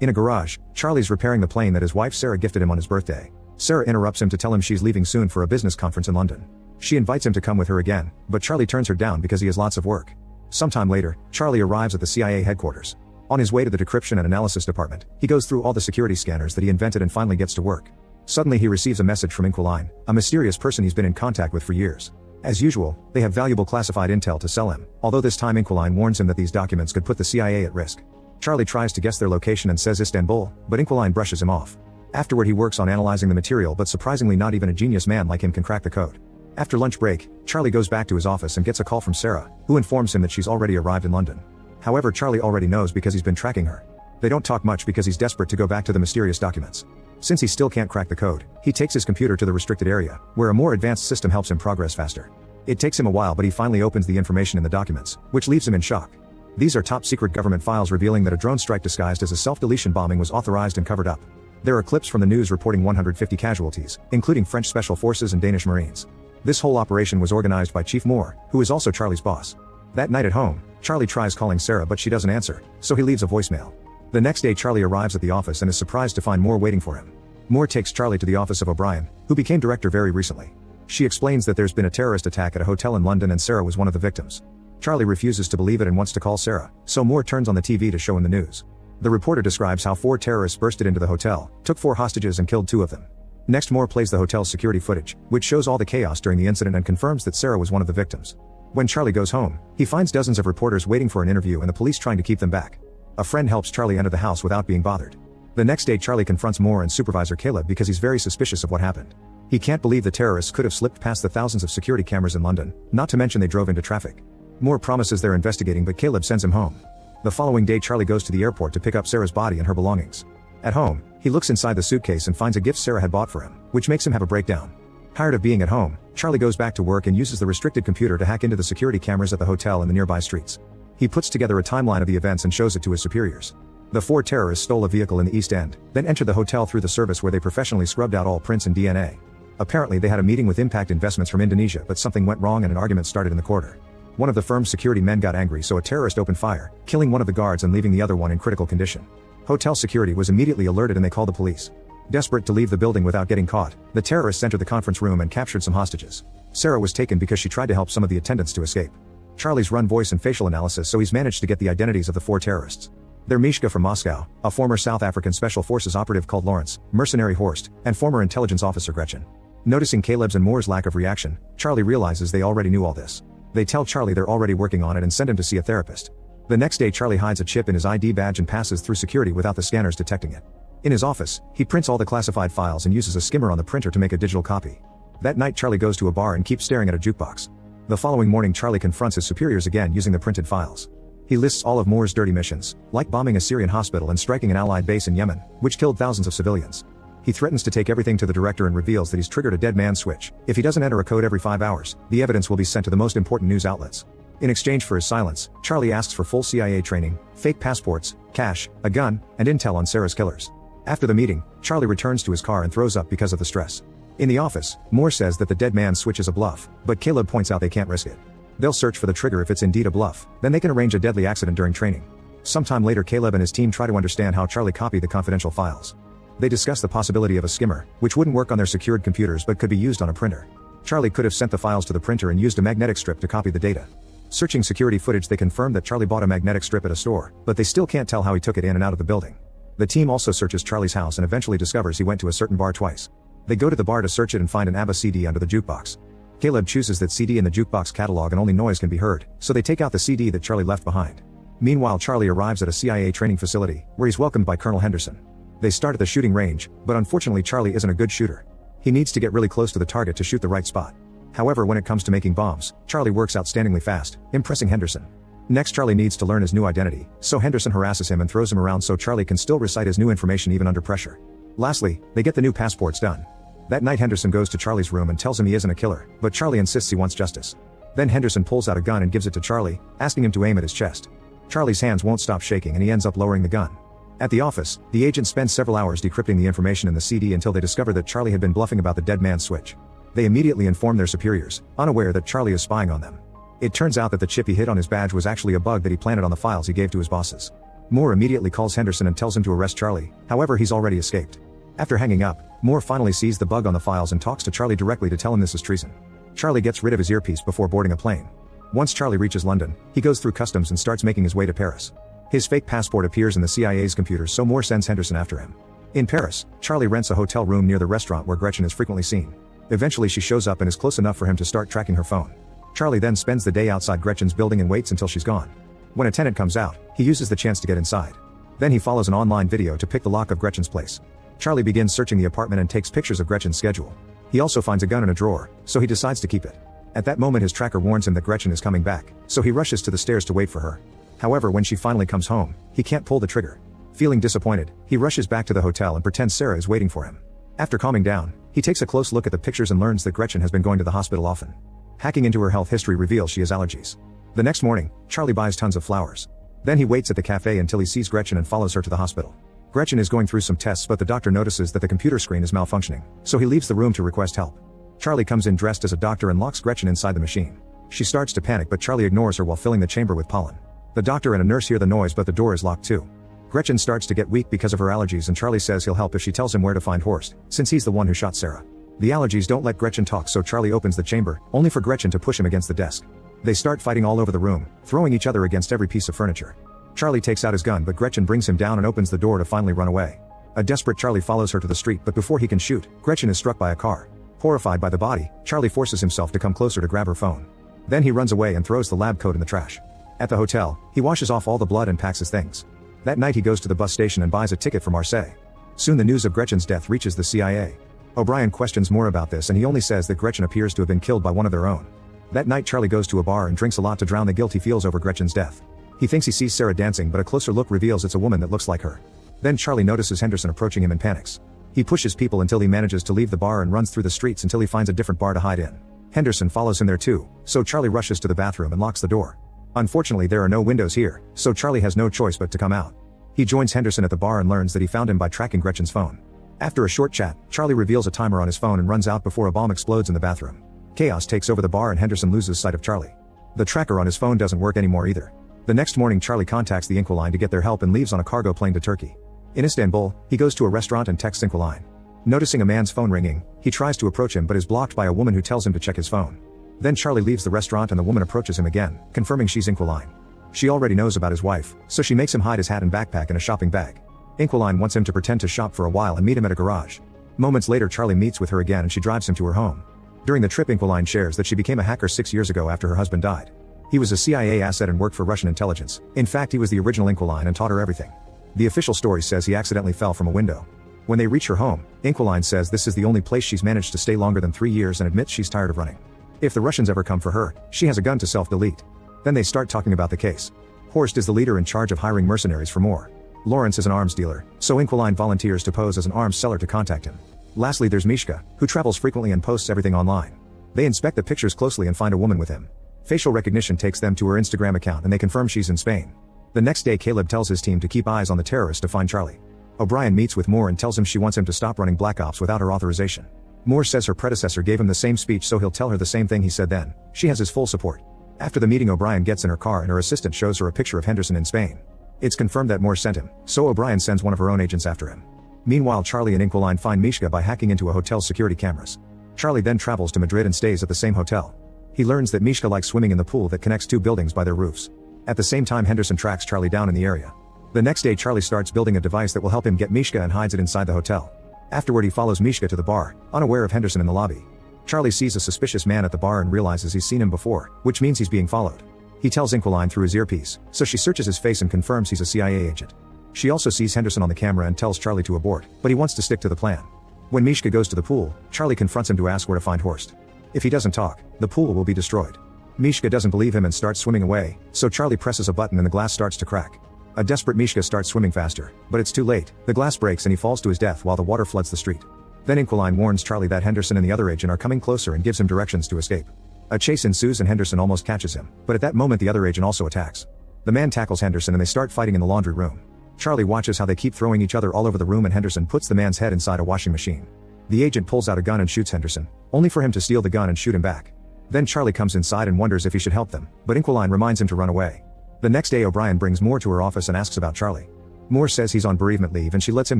In a garage, Charlie's repairing the plane that his wife Sarah gifted him on his birthday. Sarah interrupts him to tell him she's leaving soon for a business conference in London. She invites him to come with her again, but Charlie turns her down because he has lots of work. Sometime later, Charlie arrives at the CIA headquarters. On his way to the decryption and analysis department, he goes through all the security scanners that he invented and finally gets to work. Suddenly he receives a message from Inquiline, a mysterious person he's been in contact with for years. As usual, they have valuable classified intel to sell him, although this time Inquiline warns him that these documents could put the CIA at risk. Charlie tries to guess their location and says Istanbul, but Inquiline brushes him off. Afterward he works on analyzing the material, but surprisingly not even a genius man like him can crack the code. After lunch break, Charlie goes back to his office and gets a call from Sarah, who informs him that she's already arrived in London. However, Charlie already knows because he's been tracking her. They don't talk much because he's desperate to go back to the mysterious documents. Since he still can't crack the code, he takes his computer to the restricted area, where a more advanced system helps him progress faster. It takes him a while, but he finally opens the information in the documents, which leaves him in shock. These are top-secret government files revealing that a drone strike disguised as a self-deletion bombing was authorized and covered up. There are clips from the news reporting 150 casualties, including French Special Forces and Danish Marines. This whole operation was organized by Chief Moore, who is also Charlie's boss. That night at home, Charlie tries calling Sarah but she doesn't answer, so he leaves a voicemail. The next day Charlie arrives at the office and is surprised to find Moore waiting for him. Moore takes Charlie to the office of O'Brien, who became director very recently. She explains that there's been a terrorist attack at a hotel in London and Sarah was one of the victims. Charlie refuses to believe it and wants to call Sarah, so Moore turns on the TV to show him the news. The reporter describes how 4 terrorists bursted into the hotel, took 4 hostages and killed 2 of them. Next, Moore plays the hotel's security footage, which shows all the chaos during the incident and confirms that Sarah was one of the victims. When Charlie goes home, he finds dozens of reporters waiting for an interview and the police trying to keep them back. A friend helps Charlie enter the house without being bothered. The next day Charlie confronts Moore and supervisor Caleb because he's very suspicious of what happened. He can't believe the terrorists could have slipped past the thousands of security cameras in London, not to mention they drove into traffic. Moore promises they're investigating but Caleb sends him home. The following day Charlie goes to the airport to pick up Sarah's body and her belongings. At home, he looks inside the suitcase and finds a gift Sarah had bought for him, which makes him have a breakdown. Tired of being at home, Charlie goes back to work and uses the restricted computer to hack into the security cameras at the hotel and the nearby streets. He puts together a timeline of the events and shows it to his superiors. The 4 terrorists stole a vehicle in the East End, then entered the hotel through the service where they professionally scrubbed out all prints and DNA. Apparently they had a meeting with Impact Investments from Indonesia, but something went wrong and an argument started in the corridor. One of the firm's security men got angry, so a terrorist opened fire, killing one of the guards and leaving the other one in critical condition. Hotel security was immediately alerted and they called the police. Desperate to leave the building without getting caught, the terrorists entered the conference room and captured some hostages. Sarah was taken because she tried to help some of the attendants to escape. Charlie's run voice and facial analysis, so he's managed to get the identities of the 4 terrorists. They're Mishka from Moscow, a former South African Special Forces operative called Lawrence, mercenary Horst, and former intelligence officer Gretchen. Noticing Caleb's and Moore's lack of reaction, Charlie realizes they already knew all this. They tell Charlie they're already working on it and send him to see a therapist. The next day Charlie hides a chip in his ID badge and passes through security without the scanners detecting it. In his office, he prints all the classified files and uses a skimmer on the printer to make a digital copy. That night Charlie goes to a bar and keeps staring at a jukebox. The following morning Charlie confronts his superiors again using the printed files. He lists all of Moore's dirty missions, like bombing a Syrian hospital and striking an allied base in Yemen, which killed thousands of civilians. He threatens to take everything to the director and reveals that he's triggered a dead man switch. If he doesn't enter a code every 5 hours, the evidence will be sent to the most important news outlets. In exchange for his silence, Charlie asks for full CIA training, fake passports, cash, a gun, and intel on Sarah's killers. After the meeting, Charlie returns to his car and throws up because of the stress. In the office, Moore says that the dead man switch is a bluff, but Caleb points out they can't risk it. They'll search for the trigger if it's indeed a bluff, then they can arrange a deadly accident during training. Sometime later Caleb and his team try to understand how Charlie copied the confidential files. They discuss the possibility of a skimmer, which wouldn't work on their secured computers but could be used on a printer. Charlie could have sent the files to the printer and used a magnetic strip to copy the data. Searching security footage they confirm that Charlie bought a magnetic strip at a store, but they still can't tell how he took it in and out of the building. The team also searches Charlie's house and eventually discovers he went to a certain bar twice. They go to the bar to search it and find an ABBA CD under the jukebox. Caleb chooses that CD in the jukebox catalog and only noise can be heard, so they take out the CD that Charlie left behind. Meanwhile Charlie arrives at a CIA training facility, where he's welcomed by Colonel Henderson. They start at the shooting range, but unfortunately Charlie isn't a good shooter. He needs to get really close to the target to shoot the right spot. However, when it comes to making bombs, Charlie works outstandingly fast, impressing Henderson. Next Charlie needs to learn his new identity, so Henderson harasses him and throws him around so Charlie can still recite his new information even under pressure. Lastly, they get the new passports done. That night Henderson goes to Charlie's room and tells him he isn't a killer, but Charlie insists he wants justice. Then Henderson pulls out a gun and gives it to Charlie, asking him to aim at his chest. Charlie's hands won't stop shaking and he ends up lowering the gun. At the office, the agents spend several hours decrypting the information in the CD until they discover that Charlie had been bluffing about the dead man's switch. They immediately inform their superiors, unaware that Charlie is spying on them. It turns out that the chip he hid on his badge was actually a bug that he planted on the files he gave to his bosses. Moore immediately calls Henderson and tells him to arrest Charlie, however he's already escaped. After hanging up, Moore finally sees the bug on the files and talks to Charlie directly to tell him this is treason. Charlie gets rid of his earpiece before boarding a plane. Once Charlie reaches London, he goes through customs and starts making his way to Paris. His fake passport appears in the CIA's computers, so Moore sends Henderson after him. In Paris, Charlie rents a hotel room near the restaurant where Gretchen is frequently seen. Eventually she shows up and is close enough for him to start tracking her phone. Charlie then spends the day outside Gretchen's building and waits until she's gone. When a tenant comes out, he uses the chance to get inside. Then he follows an online video to pick the lock of Gretchen's place. Charlie begins searching the apartment and takes pictures of Gretchen's schedule. He also finds a gun in a drawer, so he decides to keep it. At that moment his tracker warns him that Gretchen is coming back, so he rushes to the stairs to wait for her. However, when she finally comes home, he can't pull the trigger. Feeling disappointed, he rushes back to the hotel and pretends Sarah is waiting for him. After calming down, he takes a close look at the pictures and learns that Gretchen has been going to the hospital often. Hacking into her health history reveals she has allergies. The next morning, Charlie buys tons of flowers. Then he waits at the cafe until he sees Gretchen and follows her to the hospital. Gretchen is going through some tests, but the doctor notices that the computer screen is malfunctioning, so he leaves the room to request help. Charlie comes in dressed as a doctor and locks Gretchen inside the machine. She starts to panic, but Charlie ignores her while filling the chamber with pollen. The doctor and a nurse hear the noise, but the door is locked too. Gretchen starts to get weak because of her allergies, and Charlie says he'll help if she tells him where to find Horst, since he's the one who shot Sarah. The allergies don't let Gretchen talk, so Charlie opens the chamber, only for Gretchen to push him against the desk. They start fighting all over the room, throwing each other against every piece of furniture. Charlie takes out his gun, but Gretchen brings him down and opens the door to finally run away. A desperate Charlie follows her to the street, but before he can shoot, Gretchen is struck by a car. Horrified by the body, Charlie forces himself to come closer to grab her phone. Then he runs away and throws the lab coat in the trash. At the hotel, he washes off all the blood and packs his things. That night he goes to the bus station and buys a ticket for Marseille. Soon the news of Gretchen's death reaches the CIA. O'Brien questions Moore about this, and he only says that Gretchen appears to have been killed by one of their own. That night Charlie goes to a bar and drinks a lot to drown the guilt he feels over Gretchen's death. He thinks he sees Sarah dancing, but a closer look reveals it's a woman that looks like her. Then Charlie notices Henderson approaching him and panics. He pushes people until he manages to leave the bar and runs through the streets until he finds a different bar to hide in. Henderson follows him there too, so Charlie rushes to the bathroom and locks the door. Unfortunately there are no windows here, so Charlie has no choice but to come out. He joins Henderson at the bar and learns that he found him by tracking Gretchen's phone. After a short chat, Charlie reveals a timer on his phone and runs out before a bomb explodes in the bathroom. Chaos takes over the bar and Henderson loses sight of Charlie. The tracker on his phone doesn't work anymore either. The next morning Charlie contacts the Inquiline to get their help and leaves on a cargo plane to Turkey. In Istanbul, he goes to a restaurant and texts Inquiline. Noticing a man's phone ringing, he tries to approach him but is blocked by a woman who tells him to check his phone. Then Charlie leaves the restaurant and the woman approaches him again, confirming she's Inquiline. She already knows about his wife, so she makes him hide his hat and backpack in a shopping bag. Inquiline wants him to pretend to shop for a while and meet him at a garage. Moments later Charlie meets with her again and she drives him to her home. During the trip Inquiline shares that she became a hacker 6 years ago after her husband died. He was a CIA asset and worked for Russian intelligence. In fact, he was the original Inquiline and taught her everything. The official story says he accidentally fell from a window. When they reach her home, Inquiline says this is the only place she's managed to stay longer than 3 years and admits she's tired of running. If the Russians ever come for her, she has a gun to self-delete. Then they start talking about the case. Horst is the leader in charge of hiring mercenaries for Moore. Lawrence is an arms dealer, so Inquiline volunteers to pose as an arms seller to contact him. Lastly there's Mishka, who travels frequently and posts everything online. They inspect the pictures closely and find a woman with him. Facial recognition takes them to her Instagram account and they confirm she's in Spain. The next day Caleb tells his team to keep eyes on the terrorist to find Charlie. O'Brien meets with Moore and tells him she wants him to stop running Black Ops without her authorization. Moore says her predecessor gave him the same speech, so he'll tell her the same thing he said then. She has his full support. After the meeting O'Brien gets in her car and her assistant shows her a picture of Henderson in Spain. It's confirmed that Moore sent him, so O'Brien sends one of her own agents after him. Meanwhile Charlie and Inquiline find Mishka by hacking into a hotel's security cameras. Charlie then travels to Madrid and stays at the same hotel. He learns that Mishka likes swimming in the pool that connects two buildings by their roofs. At the same time Henderson tracks Charlie down in the area. The next day Charlie starts building a device that will help him get Mishka and hides it inside the hotel. Afterward he follows Mishka to the bar, unaware of Henderson in the lobby. Charlie sees a suspicious man at the bar and realizes he's seen him before, which means he's being followed. He tells Inquiline through his earpiece, so she searches his face and confirms he's a CIA agent. She also sees Henderson on the camera and tells Charlie to abort, but he wants to stick to the plan. When Mishka goes to the pool, Charlie confronts him to ask where to find Horst. If he doesn't talk, the pool will be destroyed. Mishka doesn't believe him and starts swimming away, so Charlie presses a button and the glass starts to crack. A desperate Mishka starts swimming faster, but it's too late, the glass breaks and he falls to his death while the water floods the street. Then Inquiline warns Charlie that Henderson and the other agent are coming closer and gives him directions to escape. A chase ensues and Henderson almost catches him, but at that moment the other agent also attacks. The man tackles Henderson and they start fighting in the laundry room. Charlie watches how they keep throwing each other all over the room and Henderson puts the man's head inside a washing machine. The agent pulls out a gun and shoots Henderson, only for him to steal the gun and shoot him back. Then Charlie comes inside and wonders if he should help them, but Inquiline reminds him to run away. The next day O'Brien brings Moore to her office and asks about Charlie. Moore says he's on bereavement leave and she lets him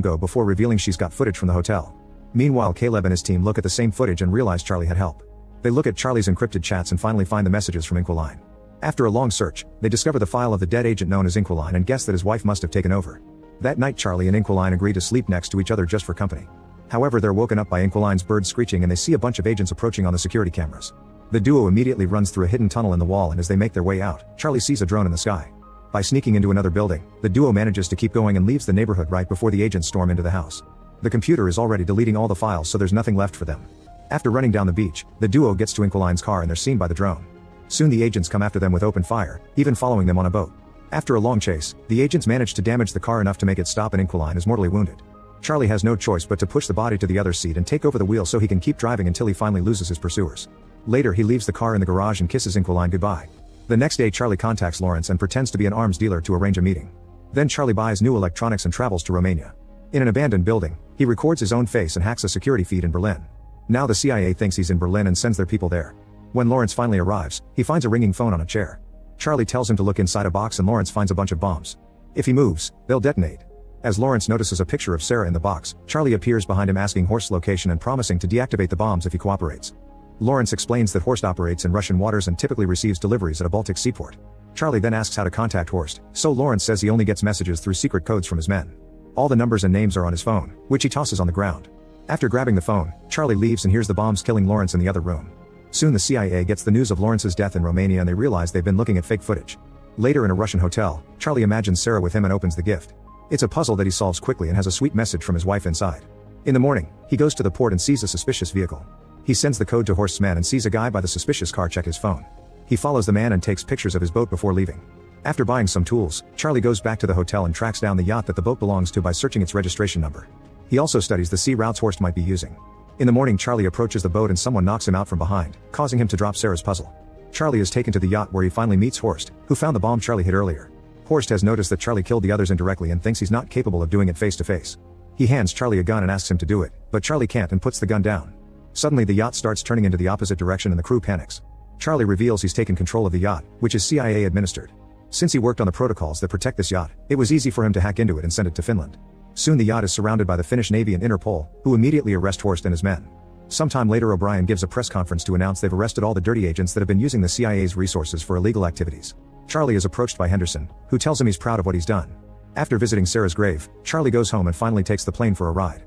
go before revealing she's got footage from the hotel. Meanwhile Caleb and his team look at the same footage and realize Charlie had help. They look at Charlie's encrypted chats and finally find the messages from Inquiline. After a long search, they discover the file of the dead agent known as Inquiline and guess that his wife must have taken over. That night Charlie and Inquiline agree to sleep next to each other just for company. However, they're woken up by Inquiline's bird screeching and they see a bunch of agents approaching on the security cameras. The duo immediately runs through a hidden tunnel in the wall, and as they make their way out, Charlie sees a drone in the sky. By sneaking into another building, the duo manages to keep going and leaves the neighborhood right before the agents storm into the house. The computer is already deleting all the files, so there's nothing left for them. After running down the beach, the duo gets to Inquiline's car and they're seen by the drone. Soon the agents come after them with open fire, even following them on a boat. After a long chase, the agents manage to damage the car enough to make it stop and Inquiline is mortally wounded. Charlie has no choice but to push the body to the other seat and take over the wheel so he can keep driving until he finally loses his pursuers. Later he leaves the car in the garage and kisses Inquiline goodbye. The next day Charlie contacts Lawrence and pretends to be an arms dealer to arrange a meeting. Then Charlie buys new electronics and travels to Romania. In an abandoned building, he records his own face and hacks a security feed in Berlin. Now the CIA thinks he's in Berlin and sends their people there. When Lawrence finally arrives, he finds a ringing phone on a chair. Charlie tells him to look inside a box and Lawrence finds a bunch of bombs. If he moves, they'll detonate. As Lawrence notices a picture of Sarah in the box, Charlie appears behind him asking Horst's location and promising to deactivate the bombs if he cooperates. Lawrence explains that Horst operates in Russian waters and typically receives deliveries at a Baltic seaport. Charlie then asks how to contact Horst, so Lawrence says he only gets messages through secret codes from his men. All the numbers and names are on his phone, which he tosses on the ground. After grabbing the phone, Charlie leaves and hears the bombs killing Lawrence in the other room. Soon the CIA gets the news of Lawrence's death in Romania and they realize they've been looking at fake footage. Later in a Russian hotel, Charlie imagines Sarah with him and opens the gift. It's a puzzle that he solves quickly and has a sweet message from his wife inside. In the morning, he goes to the port and sees a suspicious vehicle. He sends the code to Horst's man and sees a guy by the suspicious car check his phone. He follows the man and takes pictures of his boat before leaving. After buying some tools, Charlie goes back to the hotel and tracks down the yacht that the boat belongs to by searching its registration number. He also studies the sea routes Horst might be using. In the morning Charlie approaches the boat and someone knocks him out from behind, causing him to drop Sarah's puzzle. Charlie is taken to the yacht where he finally meets Horst, who found the bomb Charlie hid earlier. Horst has noticed that Charlie killed the others indirectly and thinks he's not capable of doing it face to face. He hands Charlie a gun and asks him to do it, but Charlie can't and puts the gun down. Suddenly the yacht starts turning into the opposite direction and the crew panics. Charlie reveals he's taken control of the yacht, which is CIA administered. Since he worked on the protocols that protect this yacht, it was easy for him to hack into it and send it to Finland. Soon the yacht is surrounded by the Finnish Navy and Interpol, who immediately arrest Horst and his men. Sometime later O'Brien gives a press conference to announce they've arrested all the dirty agents that have been using the CIA's resources for illegal activities. Charlie is approached by Henderson, who tells him he's proud of what he's done. After visiting Sarah's grave, Charlie goes home and finally takes the plane for a ride.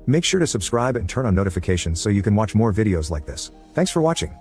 Make sure to subscribe and turn on notifications so you can watch more videos like this. Thanks for watching.